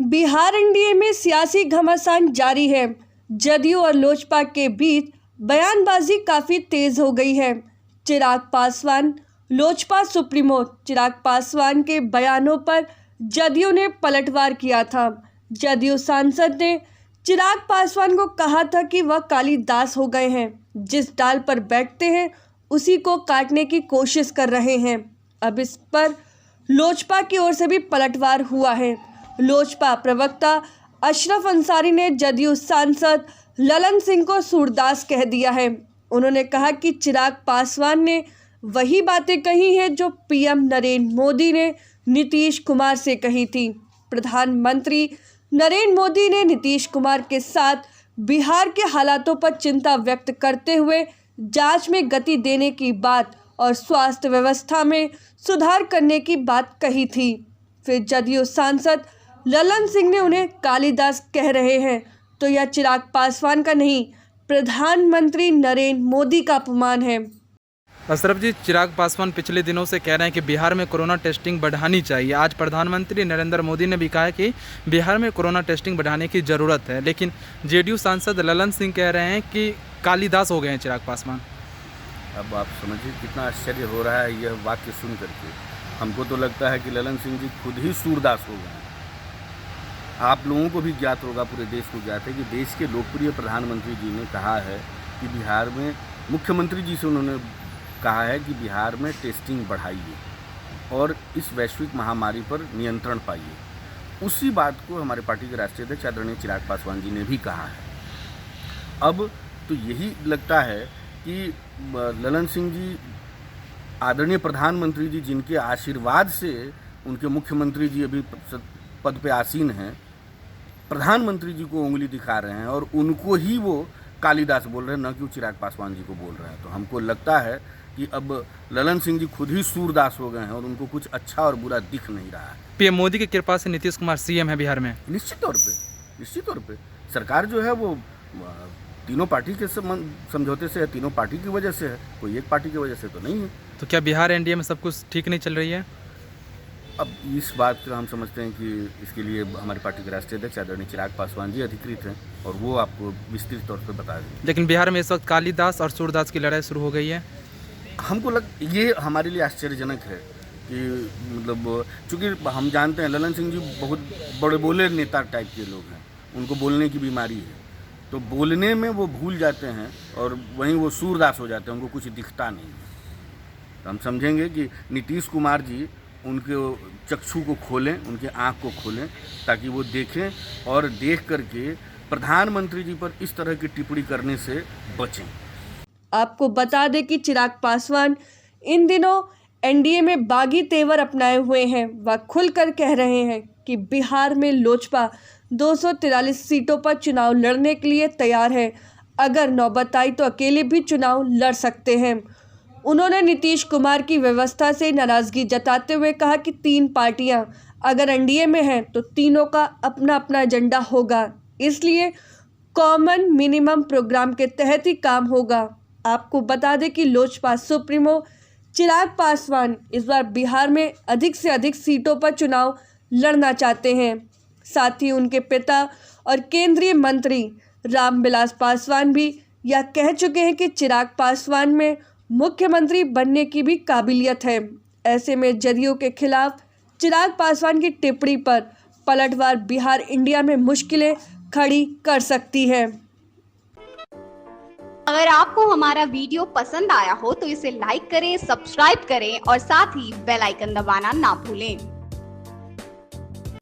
Bihar NDA में सियासी घमासान जारी है। जदयू और लोजपा के बीच बयानबाजी काफी तेज हो गई है। चिराग पासवान, लोजपा सुप्रीमो चिराग पासवान के बयानों पर जदयू ने पलटवार किया था। जदयू सांसद ने चिराग पासवान को कहा था कि वह कालिदास हो गए हैं, जिस डाल पर बैठते हैं उसी को काटने की कोशिश कर रहे हैं। अब इस पर लोजपा की ओर से भी पलटवार हुआ है। लोजपा प्रवक्ता अशरफ अंसारी ने जदयू सांसद ललन सिंह को सूरदास कह दिया है। उन्होंने कहा कि चिराग पासवान ने वही बातें कही हैं जो पीएम नरेंद्र मोदी ने नीतीश कुमार से कही थी। प्रधानमंत्री नरेंद्र मोदी ने नीतीश कुमार के साथ बिहार के हालातों पर चिंता व्यक्त करते हुए जांच में गति देने की बात और स्वास्थ्य व्यवस्था में सुधार करने की बात कही थी। फिर जदयू सांसद ललन सिंह ने उन्हें कालिदास कह रहे हैं, तो यह चिराग पासवान का नहीं, प्रधानमंत्री नरेंद्र मोदी का अपमान है। अशरफ जी, चिराग पासवान पिछले दिनों से कह रहे हैं कि बिहार में कोरोना टेस्टिंग बढ़ानी चाहिए। आज प्रधानमंत्री नरेंद्र मोदी ने भी कहा है कि बिहार में कोरोना टेस्टिंग बढ़ाने की ज़रूरत है, लेकिन जेडीयू सांसद ललन सिंह कह रहे हैं कि कालिदास हो गए हैं चिराग पासवान। अब आप समझिए कितना आश्चर्य हो रहा है यह वाक्य सुन करके। हमको तो लगता है कि ललन सिंह जी खुद ही सूरदास हो गए हैं। आप लोगों को भी ज्ञात होगा, पूरे देश को ज्ञात है कि देश के लोकप्रिय प्रधानमंत्री जी ने कहा है कि बिहार में, मुख्यमंत्री जी से उन्होंने कहा है कि बिहार में टेस्टिंग बढ़ाइए और इस वैश्विक महामारी पर नियंत्रण पाइए। उसी बात को हमारे पार्टी के राष्ट्रीय अध्यक्ष आदरणीय चिराग पासवान जी ने भी कहा है। अब तो यही लगता है कि ललन सिंह जी, आदरणीय प्रधानमंत्री जी, जिनके आशीर्वाद से उनके मुख्यमंत्री जी अभी पद पे आसीन हैं, प्रधानमंत्री जी को उंगली दिखा रहे हैं और उनको ही वो कालिदास बोल रहे हैं, न कि चिराग पासवान जी को बोल रहे हैं। तो हमको लगता है कि अब ललन सिंह जी खुद ही सूरदास हो गए हैं और उनको कुछ अच्छा और बुरा दिख नहीं रहा है। पीएम मोदी की कृपा से नीतीश कुमार सीएम है बिहार में। निश्चित तौर पे सरकार जो है वो तीनों पार्टी के समझौते से है, तीनों पार्टी की वजह से है, कोई एक पार्टी की वजह से तो नहीं है। तो क्या बिहार एनडीए में सब कुछ ठीक नहीं चल रही है? अब इस बात को हम समझते हैं कि इसके लिए हमारी पार्टी के राष्ट्रीय अध्यक्ष आदरणीय चिराग पासवान जी अधिकृत हैं और वो आपको विस्तृत तौर पर बता देंगे। लेकिन बिहार में इस वक्त कालिदास और सूरदास की लड़ाई शुरू हो गई है। हमको ये हमारे लिए आश्चर्यजनक है कि मतलब चूँकि हम जानते हैं ललन सिंह जी बहुत बड़े बोले नेता टाइप के लोग हैं, उनको बोलने की बीमारी है, तो बोलने में वो भूल जाते हैं और वहीं वो सूरदास हो जाते हैं, उनको कुछ दिखता नहीं है। तो हम समझेंगे कि नीतीश कुमार जी उनके चक्षु को खोलें, उनके आँख को खोलें, ताकि वो देखें और देख करके प्रधानमंत्री जी पर इस तरह की टिप्पणी करने से बचें। आपको बता दें कि चिराग पासवान इन दिनों एनडीए में बागी तेवर अपनाए हुए हैं। वह खुलकर कह रहे हैं कि बिहार में लोजपा 243 सीटों पर चुनाव लड़ने के लिए तैयार है। अगर नौबत आई तो अकेले भी चुनाव लड़ सकते हैं। उन्होंने नीतीश कुमार की व्यवस्था से नाराजगी जताते हुए कहा कि 3 पार्टियां अगर एनडीए में हैं तो तीनों का अपना अपना एजेंडा होगा, इसलिए कॉमन मिनिमम प्रोग्राम के तहत ही काम होगा। आपको बता दें कि लोजपा सुप्रीमो चिराग पासवान इस बार बिहार में अधिक से अधिक सीटों पर चुनाव लड़ना चाहते हैं। साथ ही उनके पिता और केंद्रीय मंत्री रामविलास पासवान भी यह कह चुके हैं कि चिराग पासवान में मुख्यमंत्री बनने की भी काबिलियत है। ऐसे में जदयू के खिलाफ चिराग पासवान की टिप्पणी पर पलटवार बिहार इंडिया में मुश्किलें खड़ी कर सकती है। अगर आपको हमारा वीडियो पसंद आया हो तो इसे लाइक करें, सब्सक्राइब करें और साथ ही बेल आइकन दबाना ना भूलें।